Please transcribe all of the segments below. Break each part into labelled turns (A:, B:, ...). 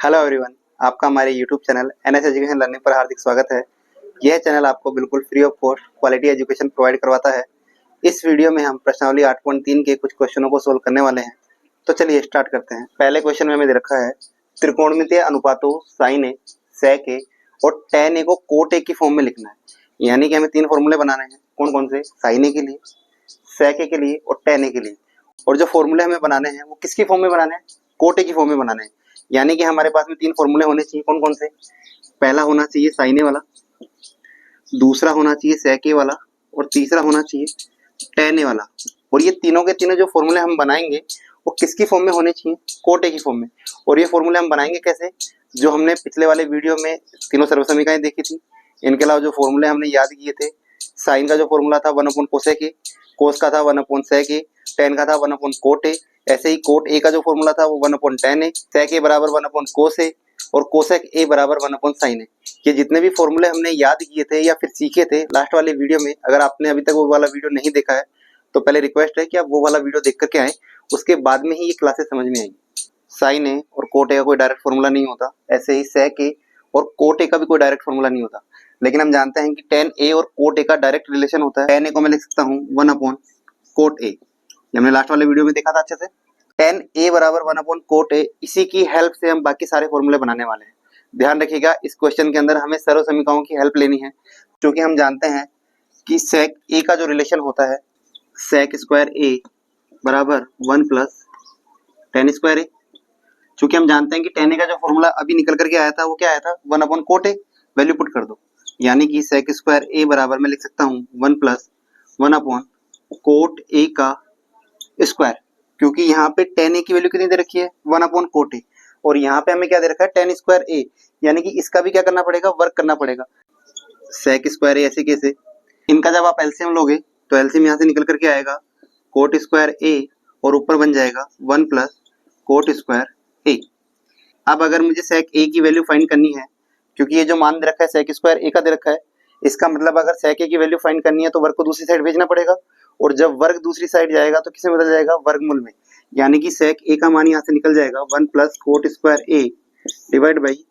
A: Hello everyone, आपका हमारे YouTube channel NS education learning पर हार्दिक स्वागत है। यह चैनल आपको बिल्कुल free of cost quality education provide करवाता है। इस वीडियो में हम प्रश्नावली 8.3 के कुछ क्वेश्चनों को सोल्व करने वाले हैं। तो चलिए स्टार्ट करते हैं। पहले क्वेश्चन में हमें दे रखा है त्रिकोणमितीय अनुपातों साइन ए, सेक ए और टेन ए को कोट ए की फॉर्म में लिखना है। यानी कि हमें तीन फॉर्मूले बनाने हैं। कौन कौन से? साइन ए के लिए, सेक ए के लिए और टेन ए के लिए। और जो फॉर्मूले हमें बनाने हैं वो किसकी फॉर्म में बनाने हैं? कोट ए की फॉर्म में बनाने हैं। यानी कि हमारे पास में तीन फॉर्मूले होने चाहिए। कौन कौन से? पहला होना चाहिए साइन ए वाला, दूसरा होना चाहिए सेक ए वाला और तीसरा होना चाहिए टेन ए वाला। और ये तीनों के तीनों जो फॉर्मूले हम बनाएंगे वो किसकी फॉर्म में होने चाहिए? कोट ए की फॉर्म में। और ये फॉर्मूले हम बनाएंगे कैसे? जो हमने पिछले वाले वीडियो में तीनों सर्वसमीकरणें देखी थी, इनके अलावा जो फॉर्मूले हमने याद किए थे, साइन का जो फॉर्मूला था 1 कोसेक ए, कोस का था 1 सेक ए, टेन का था 1 कोट ए। ऐसे ही कोट ए का जो फॉर्मूला था वो 1/10 ए, सेक ए बराबर 1 कोस ए और कोसेक ए बराबर 1 साइन ए। ये जितने भी फॉर्मूले हमने याद किए थे या फिर सीखे थे लास्ट वाले वीडियो में, अगर आपने अभी तक वो वाला वीडियो नहीं देखा है तो पहले रिक्वेस्ट है कि आप वो वाला वीडियो देख करके आए, उसके बाद में ही ये क्लासेस समझ में आएंगी। साइन ए और कोट ए का कोई डायरेक्ट फॉर्मूला नहीं होता, ऐसे ही सेक ए और कोट ए का भी कोई डायरेक्ट फॉर्मूला नहीं होता। लेकिन हम जानते हैं कि टेन ए और कोट ए का डायरेक्ट रिलेशन होता है। टेन ए को मैं लिख सकता हूँ 1 कोट ए, हमने लास्ट वाले वीडियो में देखा था अच्छे से। टेन ए बराबर 1 कोट ए, इसी की हेल्प से हम बाकी सारे फॉर्मूले बनाने वाले हैं। ध्यान रखिएगा, इस क्वेश्चन के अंदर हमें सर्व समीकरणों की हेल्प लेनी है, क्योंकि हम जानते हैं कि सेक ए का जो रिलेशन होता है सेक स्क्वायर ए बराबर 1 प्लस टेन स्क्वायर ए। चूंकि हम जानते हैं कि टेन ए का जो फॉर्मूला अभी निकल करके आया था वो क्या आया था? 1 कोट ए। वैल्यू पुट कर दो, यानी कि सेक स्क्वायर ए बराबर मैं लिख सकता हूँ 1 प्लस 1 कोट ए का स्क्वायर। क्योंकि यहाँ पे टेन ए की वैल्यू कितनी दे रखी है? 1 कोट ए। और यहाँ पे हमें क्या दे रखा है? टेन स्क्वायर ए। यानी कि इसका भी क्या करना पड़ेगा? वर्क करना पड़ेगा। सेक स्क्वायर ए ऐसे कैसे? इनका जब आप एलसीएम लोगे तो एलसीएम यहाँ से निकल करके आएगा कोट स्क्वायर ए और ऊपर बन जाएगा 1 प्लस कोट स्क्वायर ए। अब अगर मुझे सेक ए की वैल्यू फाइंड करनी है, क्योंकि ये जो मान दे रखा है सेक स्क्वायर ए का दे रखा है, इसका मतलब अगर सेक ए की वैल्यू फाइंड करनी है तो वर्ग को दूसरी साइड भेजना पड़ेगा। और जब वर्ग दूसरी साइड जाएगा तो किसमें बदल जाएगा? वर्गमूल में। यानी कि सेक ए का मान यहाँ से निकल जाएगा 1 plus cot square A divide by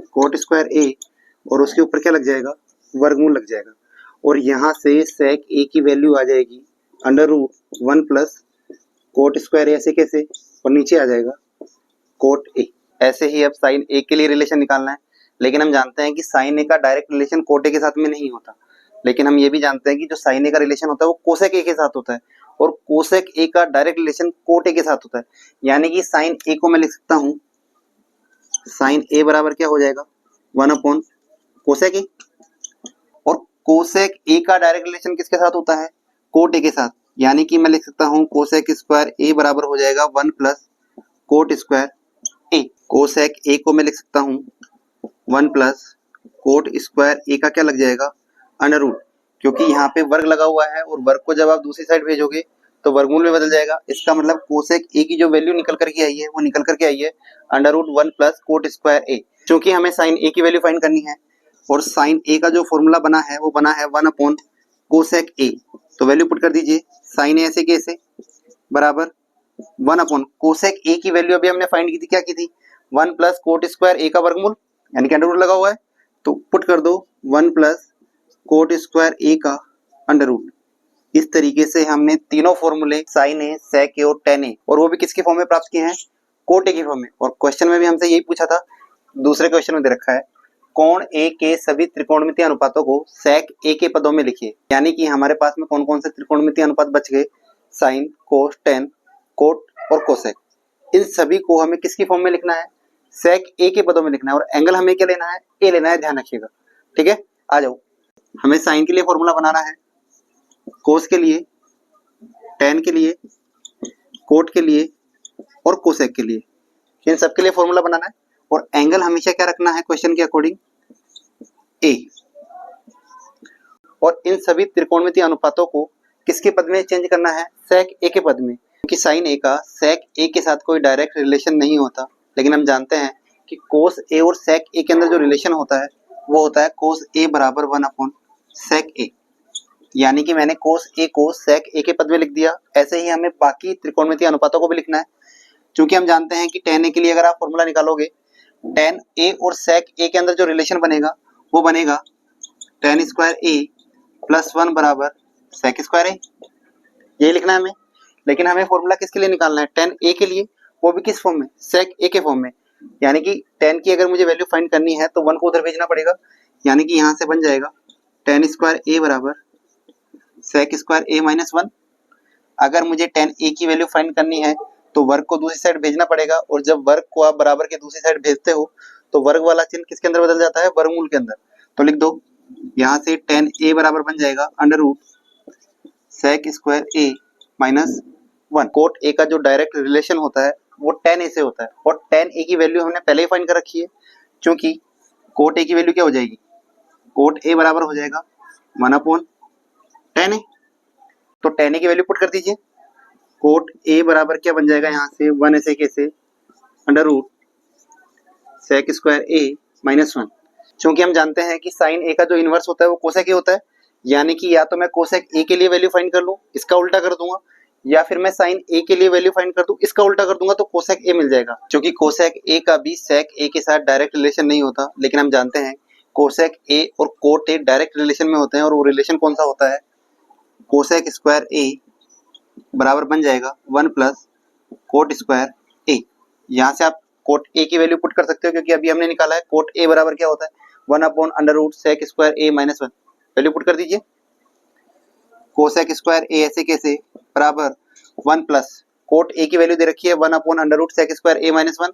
A: cot square A, और उसके ऊपर क्या लग जाएगा? वर्गमूल लग जाएगा। और यहाँ से सेक ए की वैल्यू आ जाएगी under root 1 plus cot square A ऐसे कैसे, और नीचे आ जाएगा कोट ए। ऐसे ही अब साइन ए के लिए रिलेशन निकालना है, लेकिन हम जानते हैं कि साइन ए का डायरेक्ट रिलेशन कोट ए के साथ में नहीं होता। लेकिन हम ये भी जानते हैं कि जो साइन ए का रिलेशन होता है वो कोसेक ए के साथ होता है, और कोसेक ए का डायरेक्ट रिलेशन कोट ए के साथ होता है। यानी कि साइन ए को मैं लिख सकता हूँ, साइन ए बराबर क्या हो जाएगा? 1 कोसेक ए। और कोसेक ए का डायरेक्ट रिलेशन किसके साथ होता है? कोट ए के साथ। यानी कि मैं लिख सकता हूँ कोसेक स्क्वायर ए बराबर हो जाएगा 1 प्लस कोट स्क्वायर ए। कोसेक ए को मैं लिख सकता हूँ 1 प्लस कोट स्क्वायर ए का क्या लग जाएगा? Under root. क्योंकि यहाँ पे वर्ग लगा हुआ है और वर्ग को जब आप दूसरी साइड भेजोगे तो वर्गमूल में बदल जाएगा। इसका मतलब कोसेक ए की जो वैल्यू निकल करके आई है वो निकल करके आई है under root 1 plus cot square A. क्योंकि हमें साइन ए की वैल्यू फाइंड करनी है और साइन ए का जो फॉर्मूला बना है वो बना है 1 कोसेक ए। तो वैल्यू पुट कर दीजिए, साइन ए ऐसे कैसे बराबर 1 कोसेक ए की वैल्यू अभी हमने फाइंड की थी, क्या की थी? 1 प्लस कोट स्क्वायर ए का वर्गमूल, यानी कि अंडर रूट लगा हुआ है तो पुट कर दो 1 प्लस कोट स्क्वायर ए का अंडर रूट। इस तरीके से हमने तीनों फॉर्मूले साइन ए, सेक ए और टेन ए, और वो भी किसकी फॉर्म में प्राप्त किए हैं? कोट ए की फॉर्म में। और क्वेश्चन में भी हमसे यही पूछा था। दूसरे क्वेश्चन में दे रखा है कोण ए के सभी त्रिकोणमितीय अनुपातों को सेक ए के पदों में लिखिए। यानी कि हमारे पास में कौन कौन से त्रिकोणमितीय अनुपात बच गए? साइन, कोस, टेन, कोट और कोसेक। इन सभी को हमें किसकी फॉर्म में लिखना है? सेक ए के पदों में लिखना है। और एंगल हमें क्या लेना है? ए लेना है, ध्यान रखिएगा। ठीक है, आ जाओ। हमें साइन के लिए फॉर्मूला बनाना है, कोस के लिए, टेन के लिए, कोट के लिए और कोसेक के लिए। इन सब के लिए फॉर्मूला बनाना है। और एंगल हमेशा क्या रखना है क्वेश्चन के अकॉर्डिंग? ए। और इन सभी त्रिकोणमितीय अनुपातों को किसके पद में चेंज करना है? सेक ए के पद में। क्योंकि साइन ए का सेक ए के साथ कोई डायरेक्ट रिलेशन नहीं होता, लेकिन हम जानते हैं कि कोस ए और सेक ए के अंदर जो रिलेशन होता है वो होता है कोस ए बराबर 1 सेक ए। यानी कि मैंने कोस ए को सेक ए के पद में लिख दिया। ऐसे ही हमें बाकी त्रिकोणमितीय अनुपातों को भी लिखना है। क्योंकि हम जानते हैं कि टेन ए के लिए अगर आप फॉर्मूला निकालोगे टेन ए और सेक ए के अंदर जो रिलेशन बनेगा वो बनेगा टेन स्क्वायर ए प्लस 1 बराबर सेक स्क्वायर ए, यही लिखना है हमें। लेकिन हमें फॉर्मूला किसके लिए निकालना है, टेन ए के लिए, वो भी किस फॉर्म में, सेक ए के फॉर्म में। यानी कि टेन की अगर मुझे वैल्यू फाइंड करनी है तो 1 को उधर भेजना पड़ेगा, यानी कि यहाँ से बन जाएगा टेन स्क्वायर ए बराबर सेक स्क्वायर ए माइनस 1। अगर मुझे टेन ए की वैल्यू फाइंड करनी है तो वर्ग को दूसरी साइड भेजना पड़ेगा, और जब वर्ग को आप बराबर के दूसरी साइड भेजते हो तो वर्ग वाला चिन्ह किसके अंदर बदल जाता है, वर्गमूल के अंदर। तो लिख दो, यहाँ से टेन ए बराबर बन जाएगा under root sec square A minus 1। Cot A का जो डायरेक्ट रिलेशन होता है वो टेन ए से होता है, और टेन ए की वैल्यू हमने पहले ही फाइंड कर रखी है, क्योंकि कोट ए की वैल्यू क्या हो जाएगी, कोट ए बराबर हो जाएगा 1 टेन ए। तो टेन ए की वैल्यू पुट कर दीजिए, कोट ए बराबर क्या बन जाएगा, यहाँ से 1 ऐसे कैसे under root sec square A minus 1। क्योंकि हम जानते हैं कि साइन ए का जो इनवर्स होता है वो कोसेक ए होता है, यानी कि या तो मैं कोसेक ए के लिए वैल्यू फाइंड कर लूँ, इसका उल्टा कर दूंगा, या फिर मैं साइन ए के लिए वैल्यू फाइंड कर दूं, इसका उल्टा कर दूंगा तो कोसेक ए मिल जाएगा। क्योंकि कोसेक ए का भी सेक ए के साथ डायरेक्ट रिलेशन नहीं होता, लेकिन हम जानते हैं कोसेक ए और कोट ए डायरेक्ट रिलेशन में होते हैं, और वो रिलेशन कौन सा होता है, कोसेक स्क्वायर ए बराबर बन जाएगा 1 प्लस कोट स्क्वायर ए। यहाँ से आप कोट ए की वैल्यू पुट कर सकते हो, क्योंकि अभी हमने निकाला है कोट ए बराबर क्या होता है, 1/√सेक square A minus 1। Value put कर दीजिए, कोसेक स्क्वायर ए ऐसे कैसे बराबर 1 प्लस कोट ए की वैल्यू दे रखी है 1/√सेक square A minus 1,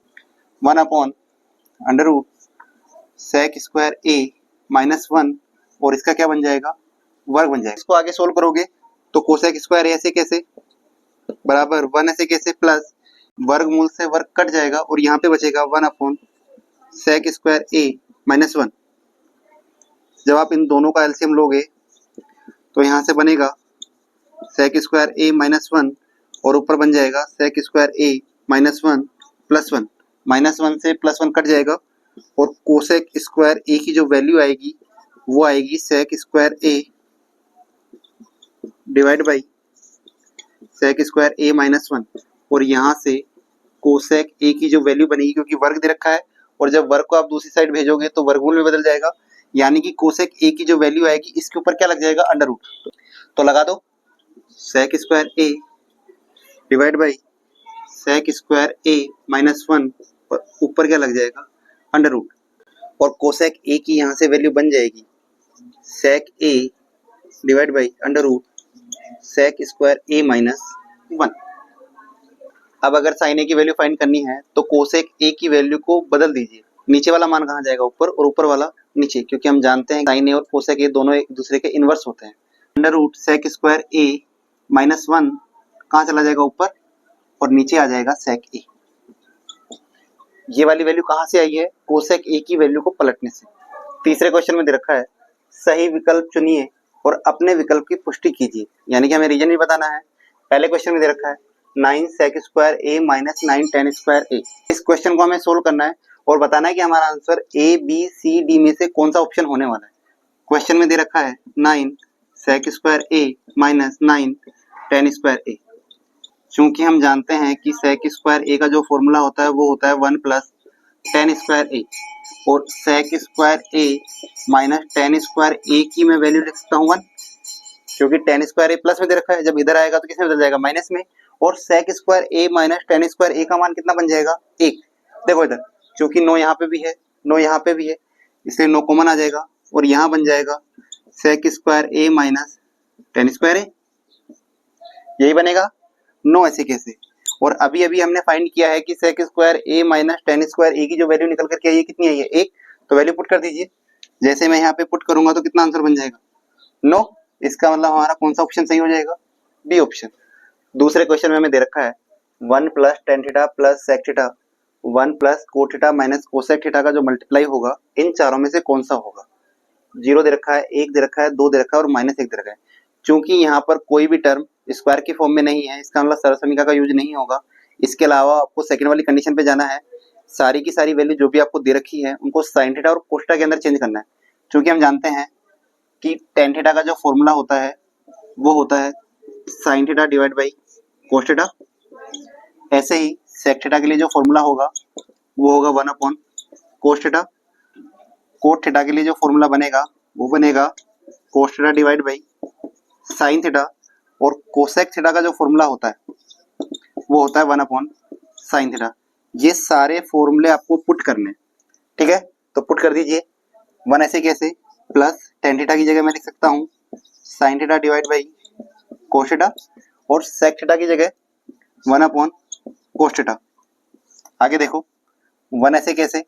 A: 1/√सेक square A minus 1, और इसका क्या बन जाएगा, वर्ग बन जाएगा। इसको आगे सोल्व करोगे तो कोसेक स्क्वायर ए ऐसे कैसे बराबर 1 ऐसे कैसे प्लस वर्गमूल से वर्ग कट जाएगा, और यहाँ पे बचेगा 1/सेक स्क्वायर ए माइनस 1। जब आप इन दोनों का एलसीएम लोगे तो यहाँ से बनेगा सेक स्क्वायर ए माइनस 1, और ऊपर बन जाएगा सेक square A minus 1 plus 1। Minus 1 से प्लस 1 कट जाएगा, और कोसेक स्क्वायर ए की जो वैल्यू आएगी वो आएगी sec square A divide by sec square A minus 1, और यहाँ से कोसेक ए की जो वैल्यू बनेगी, क्योंकि वर्ग दे रखा है, और जब वर्ग को आप दूसरी साइड भेजोगे तो वर्गमूल में बदल जाएगा, यानी कि कोसेक ए की जो वैल्यू आएगी इसके ऊपर क्या लग जाएगा, अंडर रूट। तो लगा दो sec square A divide by sec square A minus 1, और ऊपर क्या लग जाएगा, अंडर रूट। और कोसेक ए की यहाँ से वैल्यू बन जाएगी sec A divide by under root sec square A minus 1। अब अगर साइन ए की वैल्यू फाइंड करनी है तो कोसेक ए की वैल्यू को बदल दीजिए, नीचे वाला मान कहाँ जाएगा, ऊपर, और ऊपर वाला नीचे, क्योंकि हम जानते हैं साइन ए और कोसेक ए दोनों एक दूसरे के इनवर्स होते हैं। Under root sec square A minus 1 कहाँ चला जाएगा, ऊपर, और नीचे आ जाएगा सेक ए। ये वाली वैल्यू कहाँ से आई है, कोसेक ए की वैल्यू को पलटने से। तीसरे क्वेश्चन में दे रखा है सही विकल्प चुनिए और अपने विकल्प की पुष्टि कीजिए, यानी कि हमें रीजन भी बताना है। पहले क्वेश्चन में दे रखा है 9 सेक square A minus 9 ten square ए। इस क्वेश्चन को हमें सोल्व करना है और बताना है कि हमारा answer A B C D में से कौन सा ऑप्शन होने वाला है। क्वेश्चन में दे रखा है 9 सेक square A minus 9 ten square ए। चूंकि हम जानते हैं कि सेक स्क्वायर ए का जो फॉर्मूला होता है वो होता है 1 प्लस टेन स्क्वायर ए, और सेक square A minus ten square ए की मैं वैल्यू लिख सकता हूँ 1, क्योंकि टेन स्क्वायर ए प्लस में दे रखा है, जब इधर आएगा तो किसमें बदल जाएगा, माइनस में। और सेक square A minus ten square A का मान कितना बन जाएगा, 1। देखो इधर, क्योंकि 9 यहाँ पे भी है, 9 यहाँ पे भी है, इसलिए 9 कॉमन आ जाएगा, और यहाँ बन जाएगा सेक square A minus ten square ए, यही बनेगा 9 ऐसे कैसे। और अभी अभी हमने फाइंड किया है कि सेक square A minus ten square ए की जो वैल्यू निकल करके आई है कितनी आई है, 1। तो वैल्यू पुट कर दीजिए, जैसे मैं यहाँ पे पुट करूंगा तो कितना आंसर बन जाएगा, 9। इसका मतलब हमारा कौन सा ऑप्शन सही हो जाएगा, बी ऑप्शन। दूसरे क्वेश्चन में हमें दे रखा है 1 plus tan theta plus sec theta 1 plus cot theta minus cosec theta का जो मल्टीप्लाई होगा इन चारों में से कौन सा होगा। 0 दे रखा है, 1 दे रखा है, 2 दे रखा है और माइनस 1 दे रखा है। चूंकि यहाँ पर कोई भी टर्म स्क्वायर की फॉर्म में नहीं है, इसका मतलब सरसमीका का यूज नहीं होगा। इसके अलावा आपको सेकंड वाली कंडीशन पे जाना है, सारी की सारी वैल्यू जो भी आपको दे रखी है उनको साइन थीटा और कोस थीटा के अंदर चेंज करना है। क्योंकि हम जानते हैं कि टेन थीटा का जो फॉर्मूला होता है वो होता है sine theta divide by cos theta. ऐसे ही सेक थीटा के लिए जो फॉर्मूला होगा वो होगा 1 upon cos theta. Cot theta के लिए जो फॉर्मूला बनेगा वो बनेगा cos theta divide by sine theta, और कोसेक थीटा का जो फॉर्मूला होता है वो होता है 1 साइन थीटा। ये सारे फॉर्मूले आपको पुट करने, ठीक है, तो पुट कर दीजिए। 1 ऐसे कैसे, प्लस टेन थीटा की जगह मैं लिख सकता हूँ sine theta divide by cos theta, और सेक थीटा की जगह 1 कोस थीटा। आगे देखो 1 ऐसे कैसे,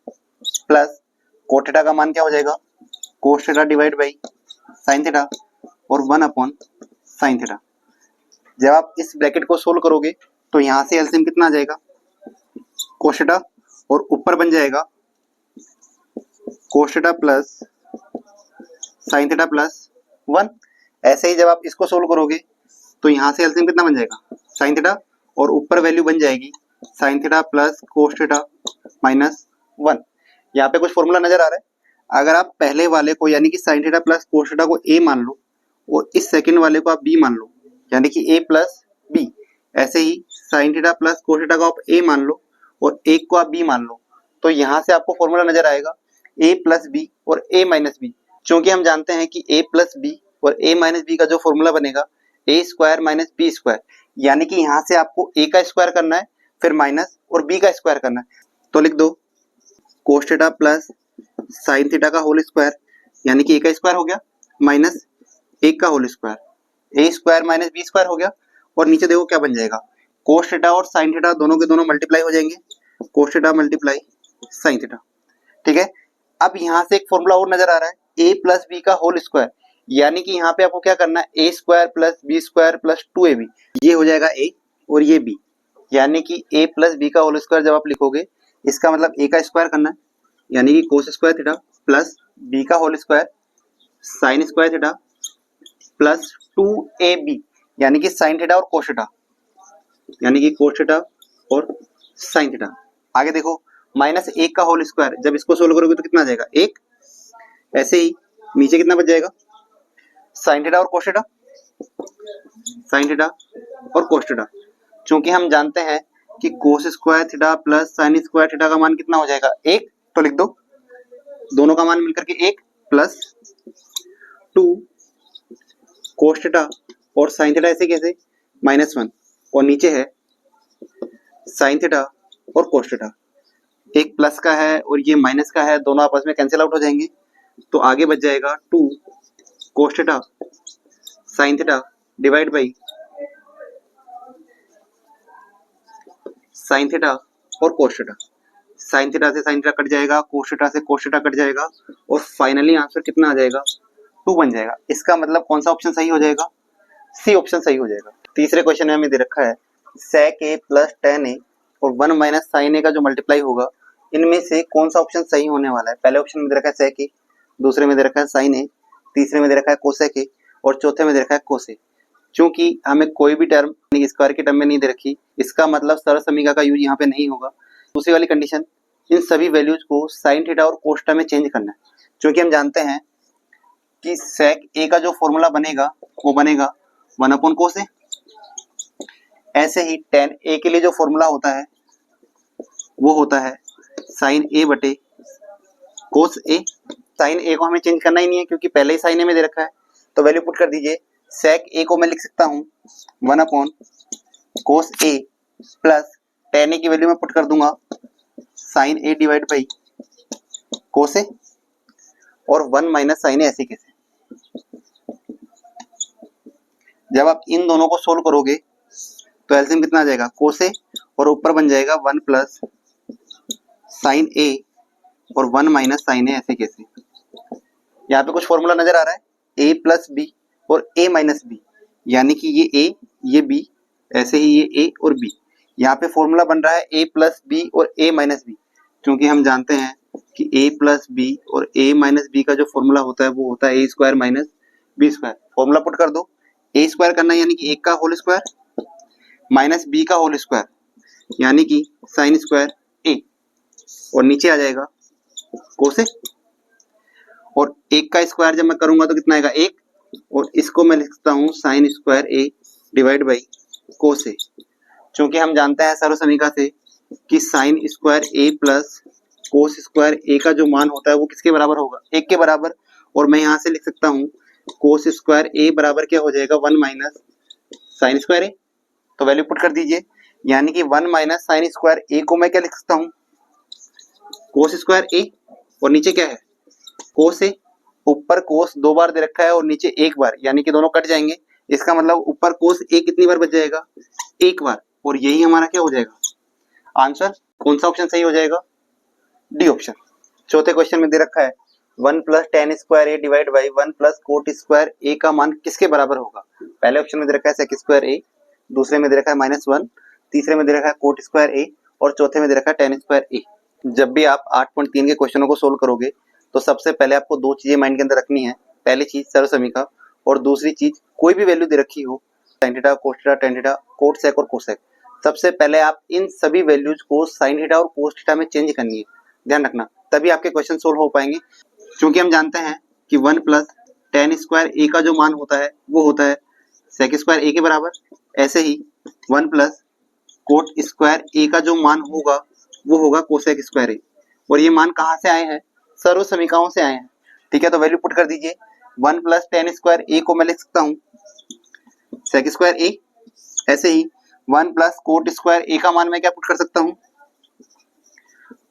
A: प्लस कोट थीटा का मान क्या हो जाएगा, cos theta divide by sine theta, और 1 साइन थीटा। जब आप इस ब्रैकेट को सोल्व करोगे तो यहाँ से एलसीएम कितना आ जाएगा, कोस थीटा, और ऊपर बन जाएगा cos theta plus sign theta plus 1। ऐसे ही जब आप इसको सोल्व करोगे तो यहाँ से एलसीएम कितना बन जाएगा, साइन थीटा, और ऊपर वैल्यू बन जाएगी sign theta plus cos theta minus 1। यहाँ पे कुछ फॉर्मूला नजर आ रहा है। अगर आप पहले वाले को यानी कि sign theta plus cos theta को ए मान लो और इस सेकंड वाले को आप बी मान लो, यानी कि ए प्लस बी, ऐसे ही sine theta plus cos theta को आप ए मान लो और एक को आप बी मान लो, तो यहाँ से आपको फॉर्मूला नजर आएगा ए प्लस बी और ए माइनस बी। क्योंकि हम जानते हैं कि ए प्लस बी और ए माइनस बी का जो फॉर्मूला बनेगा ए स्क्वायर माइनस बी स्क्वायर, यानी कि यहाँ से आपको ए का स्क्वायर करना है फिर माइनस और बी का स्क्वायर करना है। तो लिख दो cos theta plus sine theta का होल स्क्वायर, यानी कि ए का स्क्वायर हो गया माइनस एक का होल स्क्वायर, ए स्क्वायर माइनस बी स्क्वायर हो गया, और नीचे देखो क्या बन जाएगा, कोस थीटा और साइन थीटा दोनों के दोनों मल्टीप्लाई हो जाएंगे, cos theta multiply sine theta. ठीक है, अब यहाँ से एक फॉर्मूला और नजर आ रहा है ए प्लस बी का होल स्क्वायर, यानी कि यहाँ पे आपको क्या करना है, A square plus B square plus 2ab, ये हो जाएगा ए और ये बी, यानी कि ए प्लस बी का होल स्क्वायर जब आप लिखोगे इसका मतलब ए का स्क्वायर करना है, यानी कि cos square theta plus B का whole square sine square theta plus 2ab, यानी कि साइन थीटा और कोस थीटा, यानी कि कोस थीटा और साइन थीटा। आगे देखो माइनस एक का होल स्क्वायर, जब इसको सोल्व करोगे तो कितना आ जाएगा, एक। ऐसे ही नीचे कितना बच जाएगा, साइन थीटा और कोस थीटा, साइन थीटा और कोस थीटा। क्योंकि हम जानते हैं कि cos square theta plus sign square theta का मान कितना हो जाएगा, एक, तो लिख दो दोनों का मान मिलकर के एक, प्लस 2 कोस थीटा और साइन थीटा ऐसे कैसे -1, और नीचे है साइन थीटा और कोस थीटा, एक प्लस का है और ये माइनस का है, दोनों आपस में कैंसिल आउट हो जाएंगे, तो आगे बच जाएगा 2 cos theta sine theta divide by sine theta और कोस थीटा। साइन थीटा से साइन थीटा कट जाएगा, कोस थीटा से कोस थीटा कट जाएगा, और फाइनली आंसर कितना आ जाएगा, 2 बन जाएगा। इसका मतलब कौन सा ऑप्शन सही हो जाएगा, सी ऑप्शन सही हो जाएगा। तीसरे क्वेश्चन में हमें दे रखा है sec a plus tan a और 1 माइनस साइन a का जो मल्टीप्लाई होगा, इनमें से कौन सा ऑप्शन सही होने वाला है। पहले ऑप्शन में दे रखा है sec a, दूसरे में दे रखा है sin a, तीसरे में दे रखा है cosec a, और चौथे में दे रखा है cos a। क्योंकि हमें कोई भी टर्म स्क्वायर की टर्म में नहीं दे रखी, इसका मतलब सरल समीकरण का यूज यहाँ पे नहीं होगा। दूसरी वाली कंडीशन, इन सभी वैल्यूज को साइन थीटा और कोस थीटा में चेंज करना है, क्योंकि हम जानते हैं कि sec a का जो फॉर्मूला बनेगा वो बनेगा 1/cos a। ऐसे ही tan a के लिए जो फॉर्मूला होता है वो होता है sin a बटे cos a। sin a को हमें चेंज करना ही नहीं है क्योंकि पहले ही sin a में दे रखा है, तो वैल्यू पुट कर दीजिए। sec a को मैं लिख सकता हूँ 1/cos a plus tan a की वैल्यू मैं पुट कर दूंगा sin a divide by cos a, और 1 माइनस साइन ए ऐसे कैसे। जब आप इन दोनों को सोल्व करोगे तो एलसीएम कितना आ जाएगा, cos a, और ऊपर बन जाएगा 1 प्लस साइन a और 1 माइनस साइन ए ऐसे कैसे। यहाँ पे कुछ फॉर्मूला नजर आ रहा है a प्लस बी और a माइनस बी, यानी कि ये a ये b, ऐसे ही ये a और b। यहाँ पे फॉर्मूला बन रहा है a प्लस बी और a माइनस बी, क्योंकि हम जानते हैं कि a प्लस बी और a माइनस बी का जो फॉर्मूला होता है वो होता है a square minus B square. Formula put कर दो, a स्क्वायर करना है यानी कि 1 का होल स्क्वायर माइनस बी का होल स्क्वायर, यानी कि साइन स्क्वायर a, और नीचे आ जाएगा कोस a, और 1 का स्क्वायर जब मैं करूंगा तो कितना आएगा, 1, और इसको मैं लिखता हूँ sine square a divide by cos a। क्योंकि हम जानते हैं सर्व समीकरण से कि sine square a plus cos square A का जो मान होता है वो किसके बराबर होगा, 1 के बराबर। और मैं यहाँ से लिख सकता हूँ कोस स्क्वायर ए बराबर क्या हो जाएगा, 1 माइनस साइन स्क्वायर ए। तो वैल्यू पुट कर दीजिए, यानी कि 1 माइनस साइन स्क्वायर ए को मैं क्या लिख सकता हूँ, कोस स्क्वायर ए, और नीचे क्या है कोस ए। ऊपर कोस 2 बार दे रखा है और नीचे 1 बार, यानी कि दोनों कट जाएंगे। इसका मतलब ऊपर कोस ए कितनी बार बच जाएगा, 1 बार। और यही हमारा क्या हो जाएगा आंसर। कौन सा ऑप्शन सही हो जाएगा, डी ऑप्शन। चौथे क्वेश्चन में दे रखा है 1 plus tan square A divide by 1 plus cot square A का मान किसके बराबर होगा। पहले ऑप्शन में दे रखा है सेक स्क्वायर ए, दूसरे में दे रखा है -1, तीसरे में दे रखा है कोट स्क्वायर ए, और चौथे में दे रखा है टेन स्क्वायर ए। जब भी आप 8.3 के क्वेश्चनों को सोल्व करोगे तो सबसे पहले आपको 2 चीजें माइंड के अंदर रखनी है। पहली चीज सर्वसमीका, और दूसरी चीज कोई भी वैल्यू दे रखी हो, sine theta, cos theta, tan theta, cot sec और कोसेक, सबसे पहले आप इन सभी वैल्यूज को साइन थीटा और कोस थीटा में चेंज करनी है, ध्यान रखना, तभी आपके क्वेश्चन सोल्व हो पाएंगे। क्योंकि हम जानते हैं कि 1 प्लस टेन स्क्वायर ए का जो मान होता है वो होता है सेक स्क्वायर ए के बराबर। ऐसे ही 1 प्लस कोट स्क्वायर ए का जो मान होगा वो होगा कोसेक स्क्वायर ए। और ये मान कहाँ से आए हैं, सर्व समीकरणों से आए हैं। ठीक है, तो वैल्यू पुट कर दीजिए। 1 प्लस टेन स्क्वायर ए को मैं लिख सकता हूँ सेक स्क्वायर ए। ऐसे ही 1 प्लस कोट स्क्वायर ए का मान मैं क्या पुट कर सकता हूँ,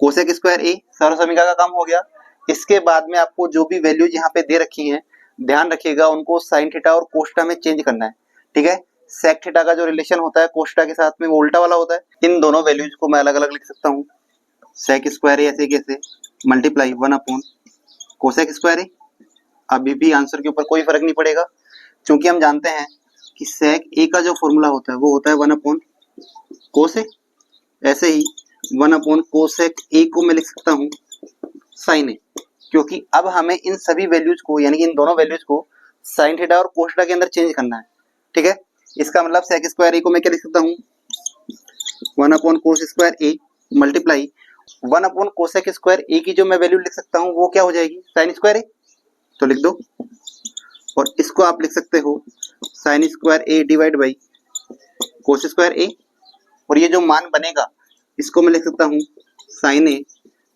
A: कोसेक स्क्वायर ए। सर्व समीकरण का काम हो गया। इसके बाद में आपको जो भी वैल्यूज यहाँ पे दे रखी हैं, ध्यान रखिएगा उनको साइन थीटा और कोस थीटा में चेंज करना है। ठीक है, सेक थीटा का जो रिलेशन होता है कोस थीटा के साथ में वो उल्टा वाला होता है। इन दोनों वैल्यूज को मैं अलग अलग लिख सकता हूँ। सेक स्क्वायर ए ऐसे कैसे, मल्टीप्लाई 1 अपॉन कोसेक स्क्वायर ए। अभी भी आंसर के ऊपर कोई फर्क नहीं पड़ेगा, क्योंकि हम जानते हैं कि सेक ए का जो फॉर्मूला होता है वो होता है 1 अपॉन कोसेक। ऐसे ही 1 अपॉन कोसेक ए को मैं लिख सकता हूँ साइन ए, क्योंकि अब हमें इन सभी वैल्यूज को, यानी कि इन दोनों वैल्यूज को साइन थीटा और कोस थीटा के अंदर चेंज करना है। ठीक है, इसका मतलब सेक स्क्वायर ए को मैं क्या लिख सकता हूँ, 1 upon cos square A multiply 1 upon cosec square ए की जो मैं वैल्यू लिख सकता हूँ वो क्या हो जाएगी, साइन स्क्वायर ए। तो लिख दो, और इसको आप लिख सकते हो sine square A divide by cos square A. और ये जो मान बनेगा इसको मैं लिख सकता हूँ sine A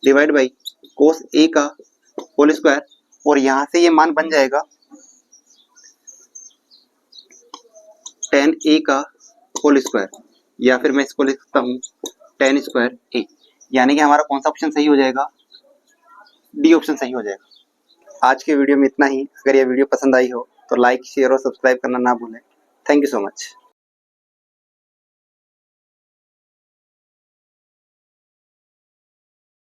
A: divide by cos A का होल स्क्वायर। और यहाँ से ये मान बन जाएगा टेन ए का होल स्क्वायर, या फिर मैं इसको लिख सकता हूँ टेन स्क्वायर ए। यानी कि हमारा कौन सा ऑप्शन सही हो जाएगा, डी ऑप्शन सही हो जाएगा। आज के वीडियो में इतना ही। अगर ये वीडियो पसंद आई हो तो लाइक, शेयर और सब्सक्राइब करना ना भूलें। Thank you so much.